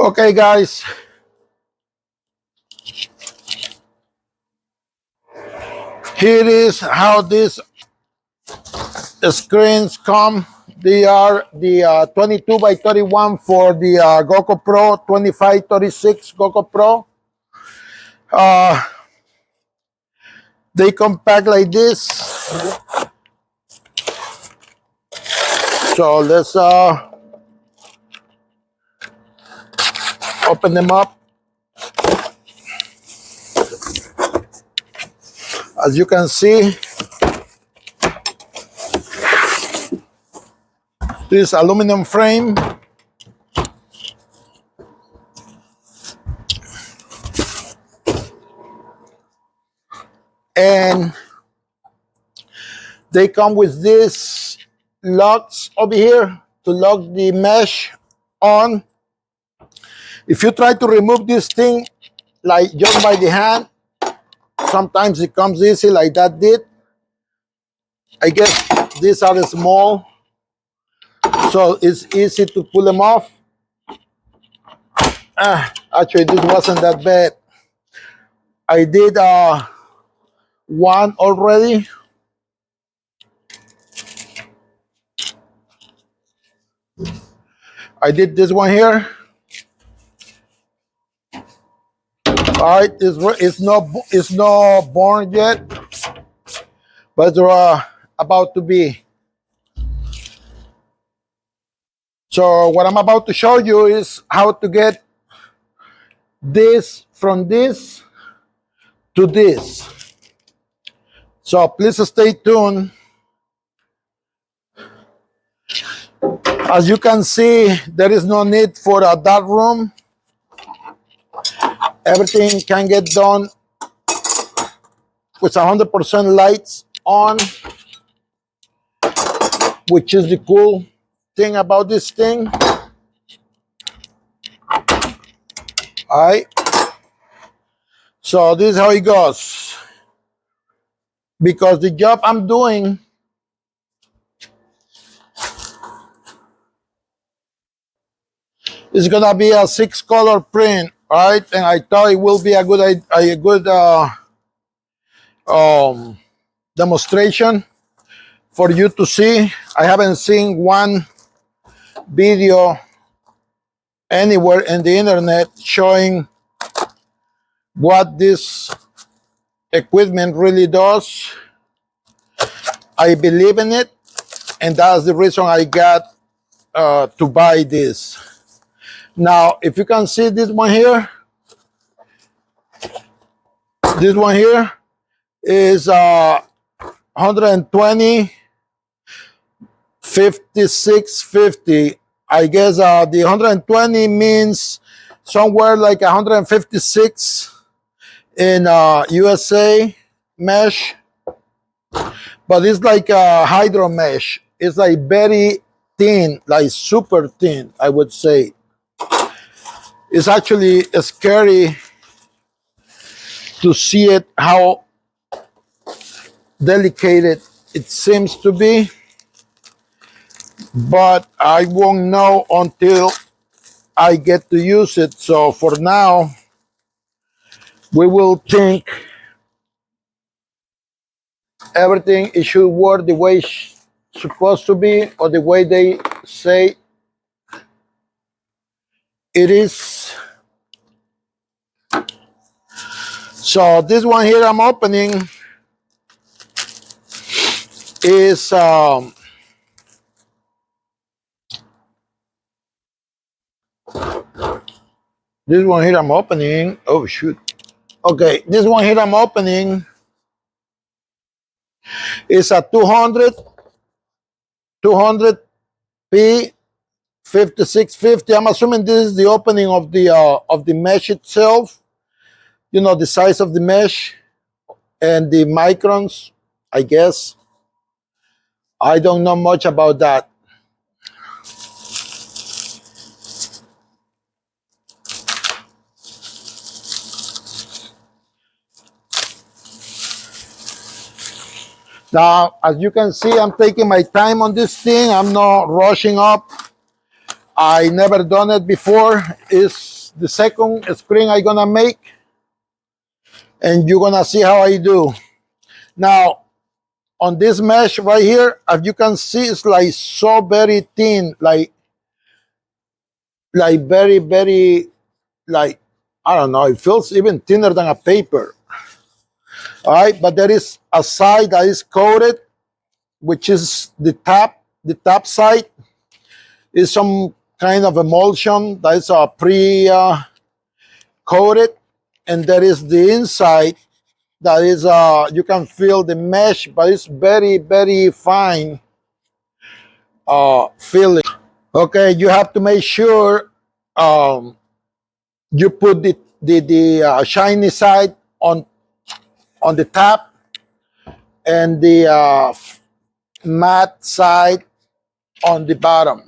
Okay, guys. Here is how these screens come. They are the 22 by 31 for the Goccopro 2536 Goccopro. They come packed like this. So let's open them up. As you can see, this aluminum frame. And they come with these locks over here to lock the mesh on. If you try to remove this thing like just by the hand, sometimes it comes easy like that did. I guess these are small, so it's easy to pull them off. Actually, this wasn't that bad. I did one already. I did this one here. All right, it's not born yet, but they're about to be. So what I'm about to show you is how to get this from this to this. So please stay tuned. As you can see, there is no need for a dark room. Everything can get done with 100% lights on, which is the cool thing about this thing. All right. So this is how it goes. Because the job I'm doing is gonna be a 6-color print, all right? And I thought it will be a good demonstration for you to see. I haven't seen one video anywhere in the internet showing what this equipment really does. I believe in it, and that's the reason I got to buy this. Now, if you can see this one here is 120 5650. I guess the 120 means somewhere like 156 in USA mesh, but it's like a hydro mesh. It's like very thin, like super thin, I would say. It's actually scary to see it, how delicate it seems to be, but I won't know until I get to use it. So for now, we will think everything it should work the way it's supposed to be, or the way they say it is. So this one here I'm opening is this one here I'm opening. Oh shoot. Okay, this one here I'm opening is a 200p 5650. I'm assuming this is the opening of the mesh itself. You know, the size of the mesh and the microns, I guess. I don't know much about that. Now, as you can see, I'm taking my time on this thing. I'm not rushing up. I never done it before. It's the second screen I gonna make, and you're gonna see how I do. Now, on this mesh right here, as you can see, it's like so very thin, like very, very, like, I don't know, it feels even thinner than a paper. All right, but there is a side that is coated, which is the top side is some kind of emulsion that is pre-coated, and there is the inside that is, you can feel the mesh, but it's very, very fine feeling. Okay, you have to make sure um, you put the shiny side on the top, and the matte side on the bottom.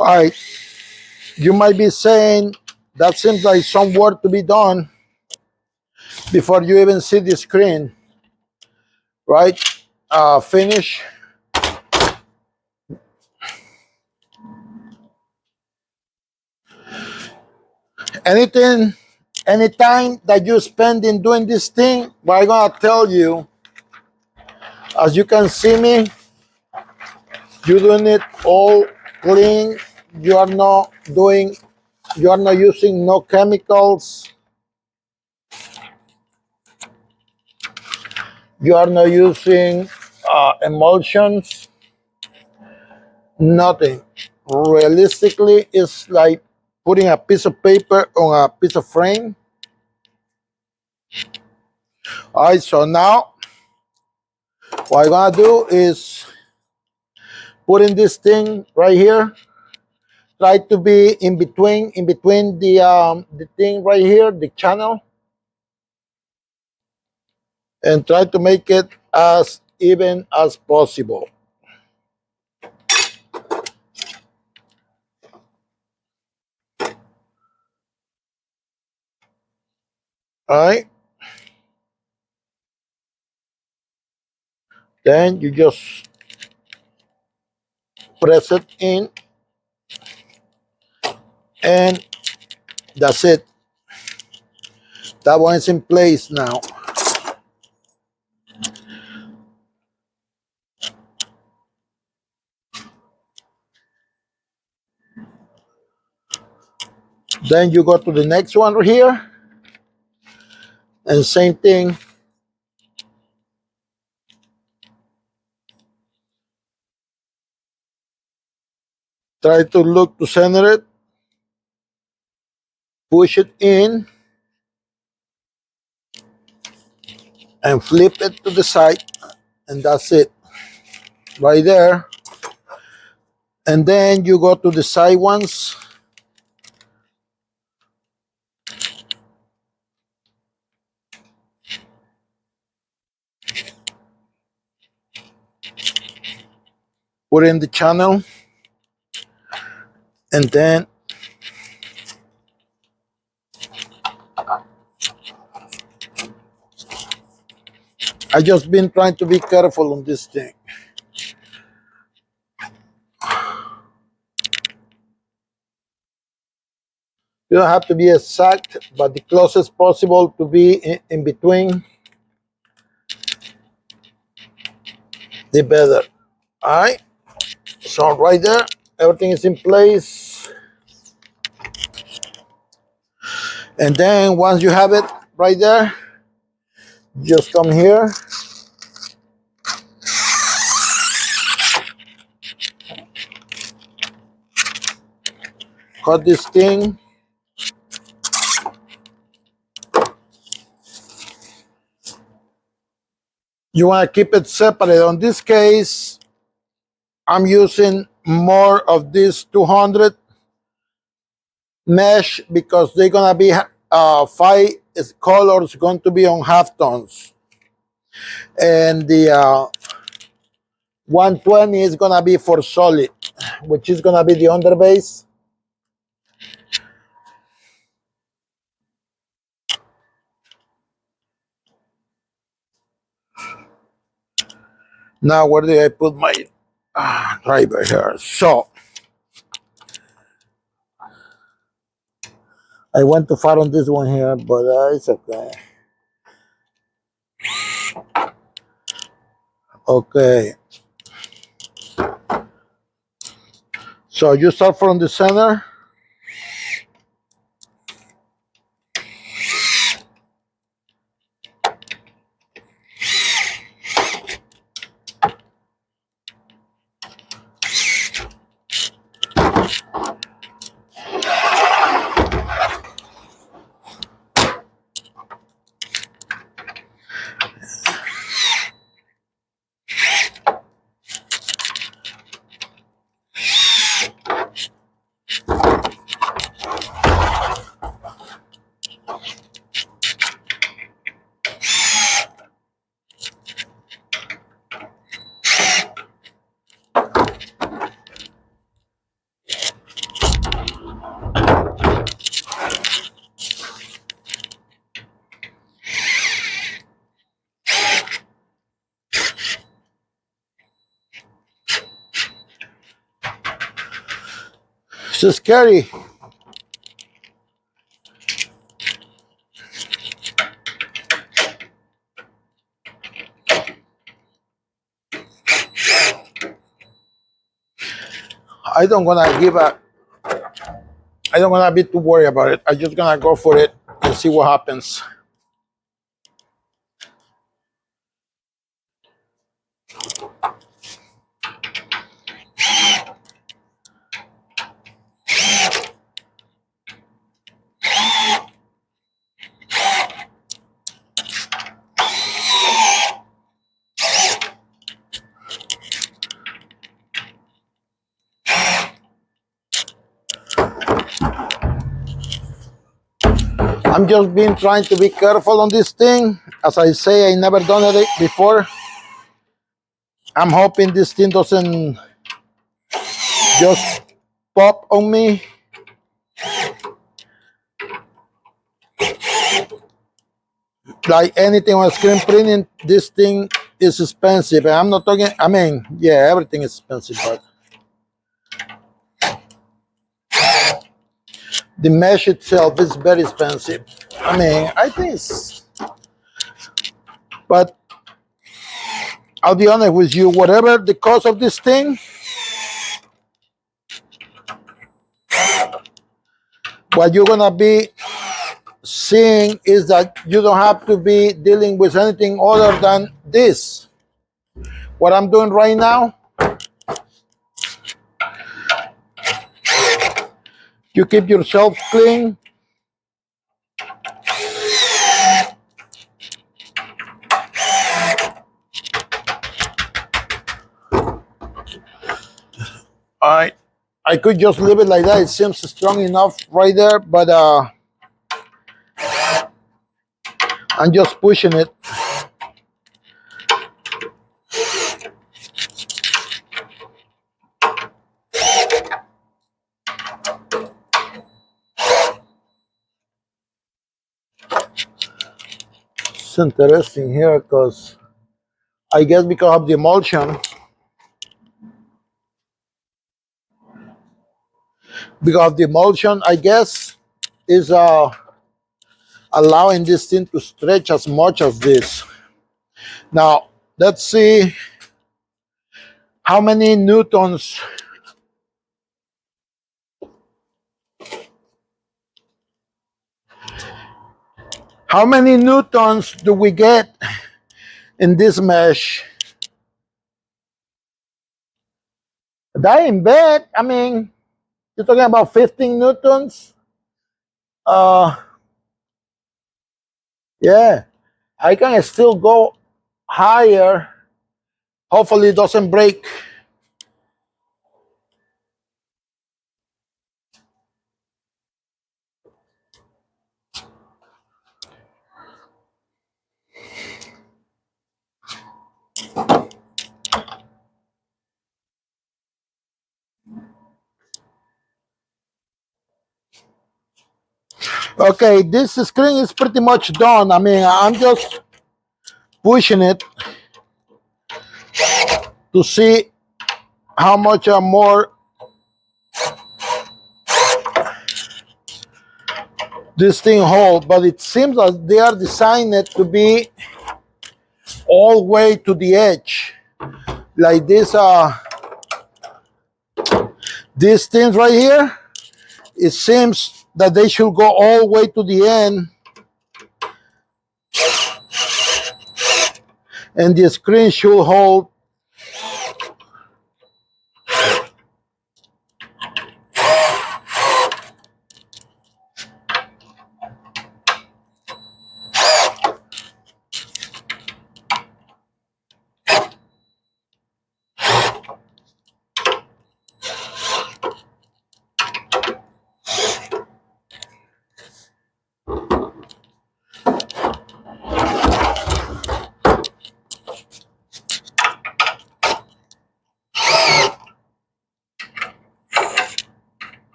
All right, you might be saying that seems like some work to be done before you even see the screen, right? Finish. Anything, anytime that you spend in doing this thing, what I'm gonna tell you, as you can see me, you're doing it all clean. You are not doing, you are not using no chemicals. You are not using emulsions. Nothing. Realistically, it's like putting a piece of paper on a piece of frame. All right, so now what I'm gonna do is put in this thing right here. Try to be in between the thing right here, the channel, and try to make it as even as possible. All right. Then you just press it in, and that's it. That one is in place now. Then you go to the next one right here, and same thing. Try to look to center it, push it in, and flip it to the side, and that's it right there. And then you go to the side ones, put in the channel, and then I just been trying to be careful on this thing. You don't have to be exact, but the closest possible to be in between, the better. All right, so right there, everything is in place. And then once you have it right there, just come here, cut this thing. You want to keep it separate. On this case, I'm using more of this 200 mesh because they're gonna be 5 colors going to be on halftones, and the 120 is gonna be for solid, which is gonna be the underbase. Now where did I put my driver here? So I went too far on this one here, but it's okay. Okay. So you start from the center. It's scary. I don't wanna give a. I don't wanna be too worried about it. I'm just gonna go for it and see what happens. I'm just been trying to be careful on this thing. As I say, I never done it before. I'm hoping this thing doesn't just pop on me. Like anything on screen printing, this thing is expensive. And I'm not talking, I mean, yeah, everything is expensive, but the mesh itself is very expensive. I mean, I think it's, but I'll be honest with you, whatever the cost of this thing, what you're gonna be seeing is that you don't have to be dealing with anything other than this. What I'm doing right now, you keep yourself clean. I could just leave it like that. It seems strong enough right there, but I'm just pushing it. It's interesting here because I guess because of the emulsion, I guess, is allowing this thing to stretch as much as this. Now, let's see how many newtons. How many newtons do we get in this mesh? That ain't bad. I mean, you're talking about 15 newtons. Yeah, I can still go higher. Hopefully it doesn't break. Okay, this screen is pretty much done. I mean, I'm just pushing it to see how much more this thing holds, but it seems that they are designed it to be all the way to the edge, like this. These things right here, it seems that they should go all the way to the end, and the screen should hold.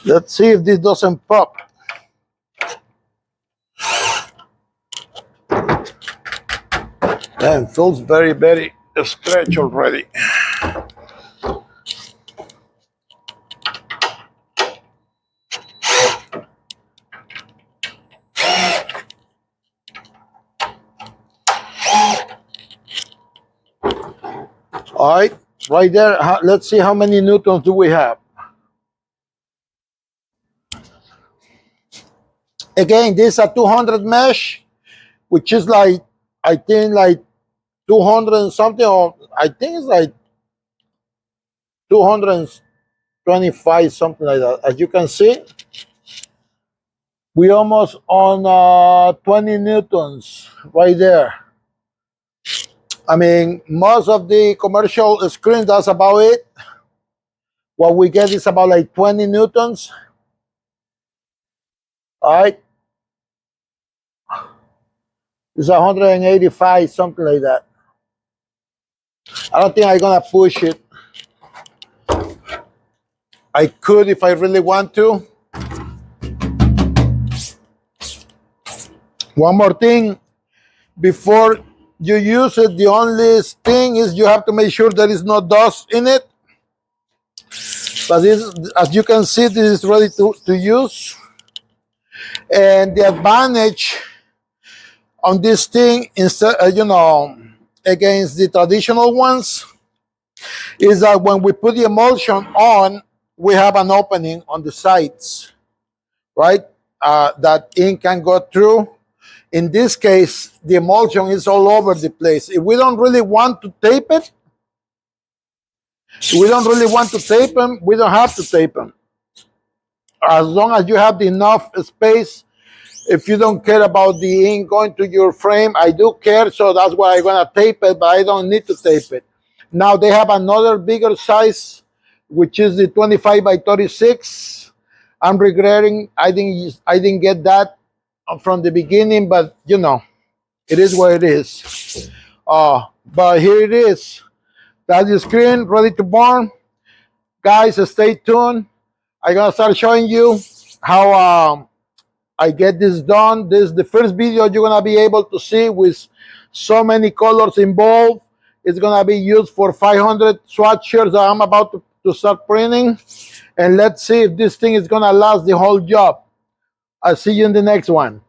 Let's see if this doesn't pop. And feels very, very stretched already. All right, right there. Let's see how many newtons do we have. Again, this is a 200 mesh, which is like, I think like 200 and something, or I think it's like 225, something like that. As you can see, we almost on 20 newtons right there. I mean, most of the commercial screens, that's about it. What we get is about like 20 newtons. All right. It's 185, something like that. I don't think I'm gonna push it. I could if I really want to. One more thing, before you use it, the only thing is you have to make sure there is no dust in it. But this, as you can see, this is ready to use. And the advantage on this thing, instead, against the traditional ones, is that when we put the emulsion on, we have an opening on the sides, right? That ink can go through. In this case, the emulsion is all over the place. If we don't really want to tape it, we don't have to tape them. As long as you have enough space, if you don't care about the ink going to your frame, I do care, so that's why I'm gonna tape it, but I don't need to tape it. Now they have another bigger size, which is the 25 by 36. I'm regretting I didn't get that from the beginning, but you know, it is what it is. But here it is. That's the screen ready to burn. Guys, stay tuned. I'm gonna start showing you how I get this done. This is the first video you're gonna be able to see with so many colors involved. It's gonna be used for 500 swatch shirts that I'm about to start printing. And let's see if this thing is gonna last the whole job. I'll see you in the next one.